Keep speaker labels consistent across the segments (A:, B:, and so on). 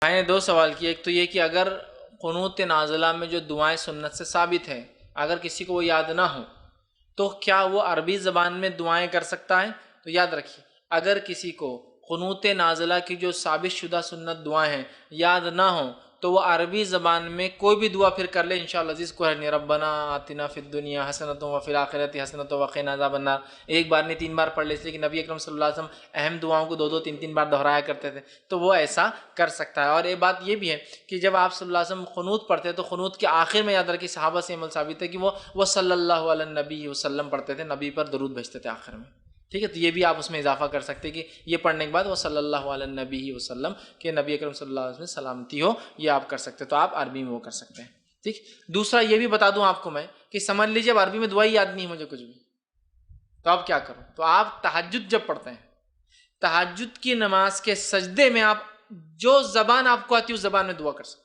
A: بھائی نے دو سوال کیے، ایک تو یہ کہ اگر قنوت نازلہ میں جو دعائیں سنت سے ثابت ہیں اگر کسی کو وہ یاد نہ ہو تو کیا وہ عربی زبان میں دعائیں کر سکتا ہے؟ تو یاد رکھیے، اگر کسی کو قنوت نازلہ کی جو ثابت شدہ سنت دعائیں ہیں یاد نہ ہوں تو وہ عربی زبان میں کوئی بھی دعا پھر کر لے انشاءاللہ عزیز کو ہے، ربنا آتنا فی الدنیا حسنۃ وفی الآخرۃ حسنۃ وقنا عذاب النار، ایک بار نہیں 3 بار پڑھ لے، اس لیے کہ نبی اکرم صلی اللہ علیہ وسلم اہم دعاؤں کو 2 3 بار دہرایا کرتے تھے، تو وہ ایسا کر سکتا ہے۔ اور ایک بات یہ بھی ہے کہ جب آپ صلی اللہ علیہ وسلم قنوت پڑھتے تو قنوت کے آخر میں یاد رکھیے صحابہ سے عمل ثابت ہے کہ وہ صلی اللہ علیہ نبی وسلم پڑھتے تھے، نبی پر درود بھیجتے تھے آخر میں، ٹھیک ہے؟ تو یہ بھی آپ اس میں اضافہ کر سکتے کہ یہ پڑھنے کے بعد وہ صلی اللہ علیہ نبی وسلم کہ نبی اکرم صلی اللہ علیہ وسلم سلامتی ہو، یہ آپ کر سکتے، تو آپ عربی میں وہ کر سکتے ہیں، ٹھیک۔ دوسرا یہ بھی بتا دوں آپ کو میں کہ سمجھ لیجیے اب عربی میں دعا یاد نہیں مجھے کچھ بھی، تو آپ کیا کرو؟ تو آپ تہجد جب پڑھتے ہیں، تہجد کی نماز کے سجدے میں آپ جو زبان آپ کو آتی ہے اس زبان میں دعا کر سکتے ہیں۔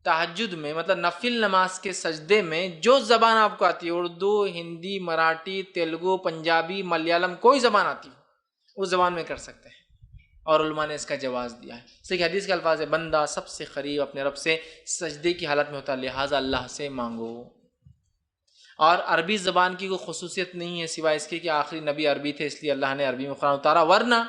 A: تہجد میں مطلب نفل نماز کے سجدے میں جو زبان آپ کو آتی ہے، اردو، ہندی، مراٹھی، تیلگو، پنجابی، ملیالم، کوئی زبان آتی ہے اس زبان میں کر سکتے ہیں، اور علماء نے اس کا جواز دیا ہے۔ اس لیے حدیث کے الفاظ ہے بندہ سب سے قریب اپنے رب سے سجدے کی حالت میں ہوتا ہے، لہٰذا اللہ سے مانگو۔ اور عربی زبان کی کوئی خصوصیت نہیں ہے سوائے اس کے کہ آخری نبی عربی تھے اس لیے اللہ نے عربی میں قرآن اتارا، ورنہ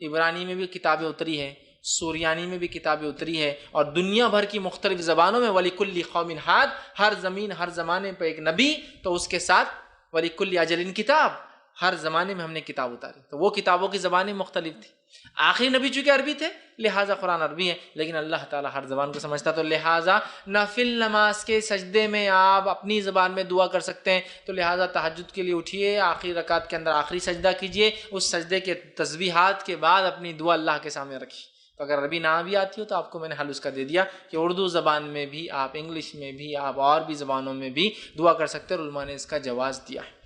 A: عبرانی میں بھی کتابیں اتری ہیں، سوریانی میں بھی کتابیں اتری ہے، اور دنیا بھر کی مختلف زبانوں میں وَلِكُلِّ قَوْمٍ ہاد، ہر زمین ہر زمانے پہ ایک نبی، تو اس کے ساتھ وَلِكُلِّ أَجَلٍ کتاب، ہر زمانے میں ہم نے کتاب اتاری، تو وہ کتابوں کی زبانیں مختلف تھیں۔ آخری نبی چونکہ عربی تھے لہٰذا قرآن عربی ہے، لیکن اللہ تعالیٰ ہر زبان کو سمجھتا، تو لہٰذا نفل نماز کے سجدے میں آپ اپنی زبان میں دعا کر سکتے ہیں، تو لہٰذا تہجد کے لیے اٹھیے، آخری رکعت کے اندر آخری سجدہ کیجئے، اس سجدے کے تسبیحات کے بعد اپنی دعا اللہ کے سامنے رکھیے۔ تو اگر عربی نہ بھی آتی ہو تو آپ کو میں نے حل اس کا دے دیا کہ اردو زبان میں بھی آپ، انگلش میں بھی آپ، اور بھی زبانوں میں بھی دعا کر سکتے ہیں، اور علماء نے اس کا جواز دیا ہے۔